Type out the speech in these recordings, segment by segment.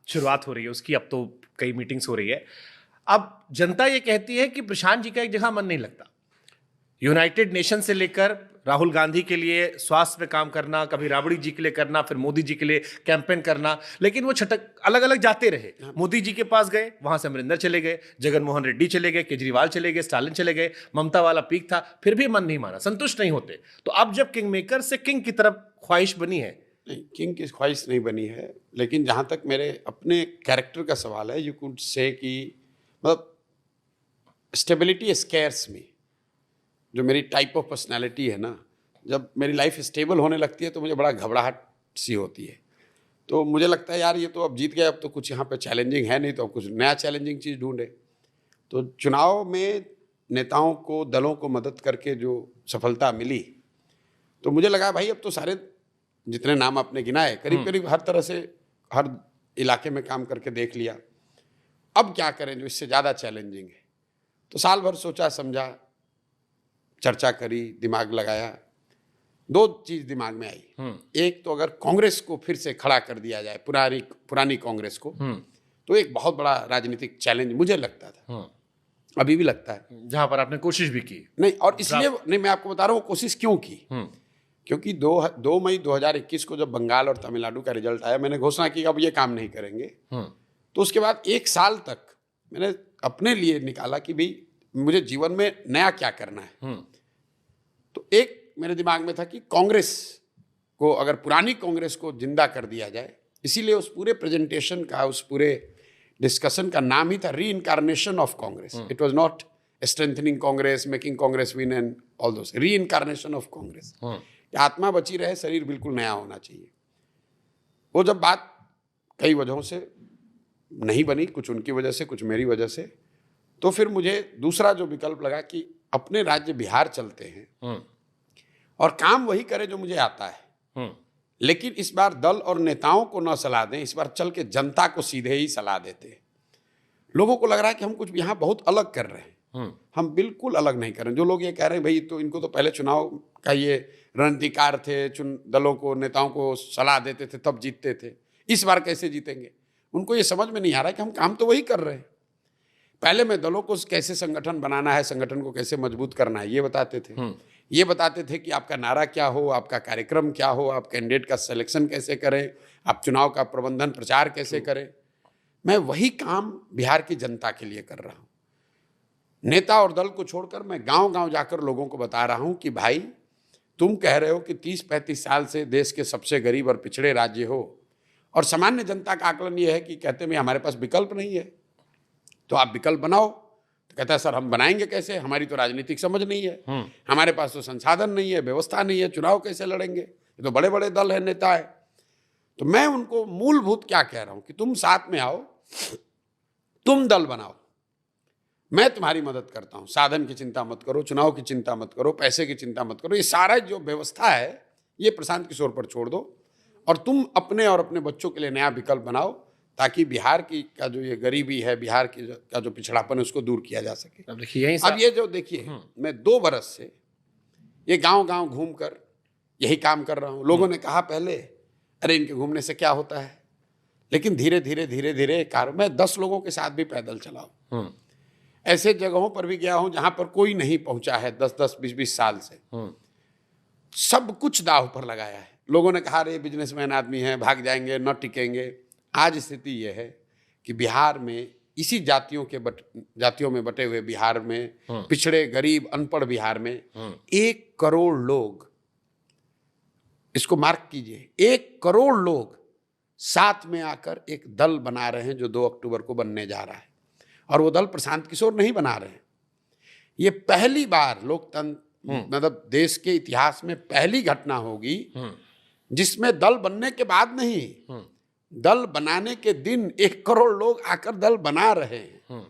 शुरुआत हो रही है उसकी, अब तो कई मीटिंग्स हो रही है। अब जनता ये कहती है कि प्रशांत जी का एक जगह मन नहीं लगता। यूनाइटेड नेशन से लेकर राहुल गांधी के लिए स्वास्थ्य पे काम करना, कभी राबड़ी जी के लिए करना, फिर मोदी जी के लिए कैंपेन करना, लेकिन वो छटक अलग अलग जाते रहे। मोदी जी के पास गए, वहां से अमरिंदर चले गए, जगनमोहन रेड्डी चले गए, केजरीवाल चले गए, स्टालिन चले गए, ममता वाला पीक था, फिर भी मन नहीं माना, संतुष्ट नहीं होते। तो अब जब किंग मेकर से किंग की तरफ ख्वाहिश बनी है। नहीं, किंग की ख्वाहिश नहीं बनी है, लेकिन जहां तक मेरे अपने कैरेक्टर का सवाल है, यू कुड से कि मतलब स्टेबिलिटी स्केयर्स मी। जो मेरी टाइप ऑफ पर्सनालिटी है ना, जब मेरी लाइफ स्टेबल होने लगती है तो मुझे बड़ा घबराहट सी होती है। तो मुझे लगता है यार ये तो अब जीत गए, अब तो कुछ यहाँ पे चैलेंजिंग है नहीं, तो अब कुछ नया चैलेंजिंग चीज़ ढूंढे। तो चुनाव में नेताओं को, दलों को मदद करके जो सफलता मिली, तो मुझे लगा भाई अब तो सारे जितने नाम आपने गिनाए करीब करीब हर तरह से हर इलाके में काम करके देख लिया, अब क्या करें जो इससे ज़्यादा चैलेंजिंग है। तो साल भर सोचा समझा, चर्चा करी, दिमाग लगाया। दो चीज दिमाग में आई। एक तो अगर कांग्रेस को फिर से खड़ा कर दिया जाए, पुरानी कांग्रेस को, तो एक बहुत बड़ा राजनीतिक चैलेंज मुझे लगता था, अभी भी लगता है। जहां पर आपने कोशिश भी की। नहीं, और इसलिए नहीं, मैं आपको बता रहा हूँ कोशिश क्यों की। क्योंकि 2 मई 2021 को जब बंगाल और तमिलनाडु का रिजल्ट आया, मैंने घोषणा की अब ये काम नहीं करेंगे। तो उसके बाद 1 साल तक मैंने अपने लिए निकाला कि भाई मुझे जीवन में नया क्या करना है। तो एक मेरे दिमाग में था कि कांग्रेस को, अगर पुरानी कांग्रेस को जिंदा कर दिया जाए, इसीलिए उस पूरे प्रेजेंटेशन का, उस पूरे डिस्कशन का नाम ही था री incarnation of Congress. It was not strengthening Congress, making Congress win and all those, री इनकारनेशन ऑफ कांग्रेस। आत्मा बची रहे, शरीर बिल्कुल नया होना चाहिए। वो जब बात कई वजहों से नहीं बनी, कुछ उनकी वजह से, कुछ मेरी वजह से, तो फिर मुझे दूसरा जो विकल्प लगा कि अपने राज्य बिहार चलते हैं और काम वही करें जो मुझे आता है। लेकिन इस बार दल और नेताओं को न सलाह दें, इस बार चल के जनता को सीधे ही सलाह देते हैं। लोगों को लग रहा है कि हम कुछ यहाँ बहुत अलग कर रहे हैं। हम बिल्कुल अलग नहीं कर रहे हैं। जो लोग ये कह रहे हैं भाई तो इनको तो पहले चुनाव का ये रणनीतिकार थे, दलों को, नेताओं को सलाह देते थे तब जीतते थे, इस बार कैसे जीतेंगे, उनको ये समझ में नहीं आ रहा है कि हम काम तो वही कर रहे हैं। पहले मैं दलों को कैसे संगठन बनाना है, संगठन को कैसे मजबूत करना है, ये बताते थे। ये बताते थे कि आपका नारा क्या हो, आपका कार्यक्रम क्या हो, आप कैंडिडेट का सिलेक्शन कैसे करें, आप चुनाव का प्रबंधन प्रचार कैसे करें। मैं वही काम बिहार की जनता के लिए कर रहा हूँ। नेता और दल को छोड़कर मैं गांव गांव जाकर लोगों को बता रहा हूँ कि भाई तुम कह रहे हो कि 30-35 साल से देश के सबसे गरीब और पिछड़े राज्य हो, और सामान्य जनता का आकलन ये है कि कहते हैं हमारे पास विकल्प नहीं है, तो आप विकल्प बनाओ। तो कहता है सर हम बनाएंगे कैसे, हमारी तो राजनीतिक समझ नहीं है, हमारे पास तो संसाधन नहीं है, व्यवस्था नहीं है, चुनाव कैसे लड़ेंगे, ये तो बड़े बड़े दल है, नेता है। तो मैं उनको मूलभूत क्या कह रहा हूं कि तुम साथ में आओ, तुम दल बनाओ, मैं तुम्हारी मदद करता हूं। साधन की चिंता मत करो, चुनाव की चिंता मत करो, पैसे की चिंता मत करो, ये सारा जो व्यवस्था है ये प्रशांत किशोर पर छोड़ दो, और तुम अपने और अपने बच्चों के लिए नया विकल्प बनाओ, ताकि बिहार की का जो ये गरीबी है, बिहार की का जो पिछड़ापन है, उसको दूर किया जा सके। अब ये जो देखिए, मैं 2 बरस से ये गांव गांव घूमकर यही काम कर रहा हूं। लोगों ने कहा पहले अरे इनके घूमने से क्या होता है, लेकिन धीरे धीरे कार मैं 10 लोगों के साथ भी पैदल चला हूं। ऐसे जगहों पर भी गया हूं जहां पर कोई नहीं पहुंचा है 10-10, 20-20 साल से। सब कुछ दांव पर लगाया है। लोगों ने कहा अरे बिजनेसमैन आदमी है, भाग जाएंगे, न टिकेंगे। आज स्थिति यह है कि बिहार में इसी जातियों में बटे हुए बिहार में, पिछड़े, गरीब, अनपढ़ बिहार में 1 करोड़ लोग, इसको मार्क कीजिए, 1 करोड़ लोग साथ में आकर एक दल बना रहे हैं जो 2 अक्टूबर को बनने जा रहा है। और वो दल प्रशांत किशोर नहीं बना रहे हैं। ये पहली बार लोकतंत्र मतलब देश के इतिहास में पहली घटना होगी जिसमें दल बनने के बाद नहीं, दल बनाने के दिन 1 करोड़ लोग आकर दल बना रहे हैं।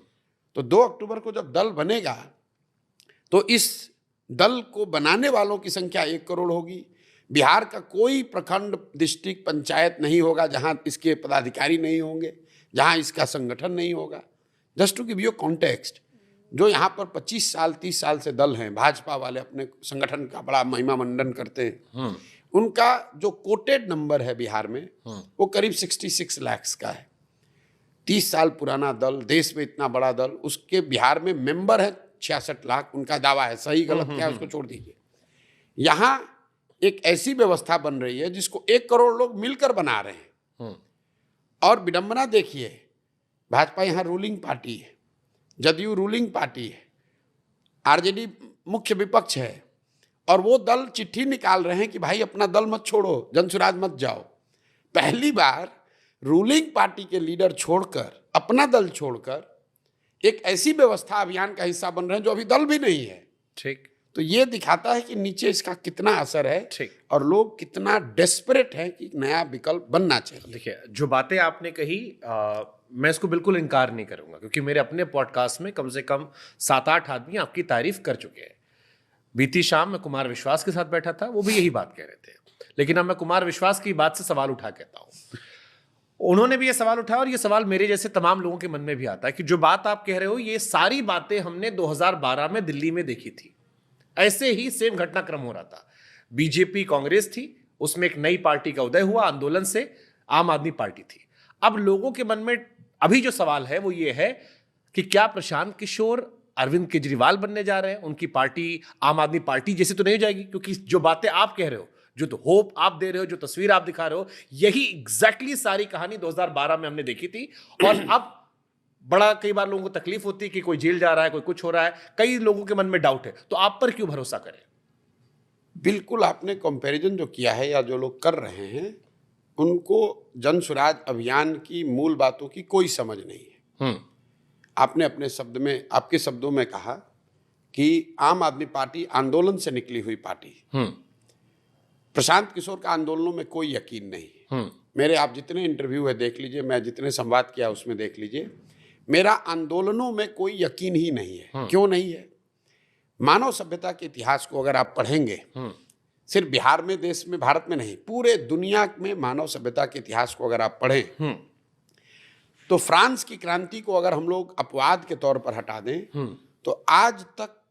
तो 2 अक्टूबर को जब दल बनेगा तो इस दल को बनाने वालों की संख्या 1 करोड़ होगी। बिहार का कोई प्रखंड, डिस्ट्रिक्ट, पंचायत नहीं होगा जहां इसके पदाधिकारी नहीं होंगे, जहां इसका संगठन नहीं होगा। Just to give you context, जो यहाँ पर 25 साल 30 साल से दल हैं, भाजपा वाले अपने संगठन का बड़ा महिमा मंडन करते हैं, उनका जो कोटेड नंबर है बिहार में वो करीब 66 लाख का है। 30 साल पुराना दल, देश में इतना बड़ा दल, उसके बिहार में मेंबर है 66 लाख, उनका दावा है, सही गलत क्या है उसको छोड़ दीजिए। यहाँ एक ऐसी व्यवस्था बन रही है जिसको 1 करोड़ लोग मिलकर बना रहे हैं। और विडंबना देखिए, भाजपा यहाँ रूलिंग पार्टी है, जदयू रूलिंग पार्टी है, आरजेडी मुख्य विपक्ष है, और वो दल चिट्ठी निकाल रहे हैं कि भाई अपना दल मत छोड़ो, जनसुराज मत जाओ। पहली बार रूलिंग पार्टी के लीडर छोड़कर, अपना दल छोड़कर एक ऐसी व्यवस्था अभियान का हिस्सा बन रहे हैं जो अभी दल भी नहीं है। ठीक। तो ये दिखाता है कि नीचे इसका कितना असर है ठीक। और लोग कितना डेस्परेट हैं कि नया विकल्प बनना चाहिए। देखिए, जो बातें आपने कही मैं इसको बिल्कुल इनकार नहीं करूंगा, क्योंकि मेरे अपने पॉडकास्ट में कम से कम 7-8 आदमी आपकी तारीफ कर चुके हैं। बीती शाम मैं कुमार विश्वास के साथ बैठा था, वो भी यही बात कह रहे थे। लेकिन अब मैं कुमार विश्वास की बात से सवाल उठा कहता हूं, उन्होंने भी ये सवाल उठाया, और ये सवाल मेरे जैसे तमाम लोगों के मन में भी आता है कि जो बात आप कह रहे हो, ये सारी बातें हमने 2012 में दिल्ली में देखी थी। ऐसे ही सेम घटनाक्रम हो रहा था। बीजेपी कांग्रेस थी, उसमें एक नई पार्टी का उदय हुआ, आंदोलन से आम आदमी पार्टी थी। अब लोगों के मन में अभी जो सवाल है वो ये है कि क्या प्रशांत किशोर अरविंद केजरीवाल बनने जा रहे हैं? उनकी पार्टी आम आदमी पार्टी जैसे तो नहीं हो जाएगी, क्योंकि जो बातें आप कह रहे हो, जो तो होप आप दे रहे हो, जो तस्वीर आप दिखा रहे हो, यही एग्जैक्टली सारी कहानी 2012 में हमने देखी थी। और अब बड़ा कई बार लोगों को तकलीफ होती है कि कोई जेल जा रहा है, कोई कुछ हो रहा है, कई लोगों के मन में डाउट है। तो आप पर क्यों भरोसा करें? बिल्कुल, आपने कंपैरिजन जो किया है या जो लोग कर रहे हैं, उनको जन स्वराज अभियान की मूल बातों की कोई समझ नहीं है। आपने अपने शब्द में, आपके शब्दों में कहा कि आम आदमी पार्टी आंदोलन से निकली हुई पार्टी। प्रशांत किशोर का आंदोलनों में कोई यकीन नहीं। मेरे आप जितने इंटरव्यू है देख लीजिए, मैं जितने संवाद किया उसमें देख लीजिए, मेरा आंदोलनों में कोई यकीन ही नहीं है। क्यों नहीं है? मानव सभ्यता के इतिहास को अगर आप पढ़ेंगे, सिर्फ बिहार में, देश में, भारत में नहीं, पूरे दुनिया में मानव सभ्यता के इतिहास को अगर आप पढ़ें, तो फ्रांस की क्रांति को अगर हम लोग अपवाद के तौर पर हटा दें, तो आज तक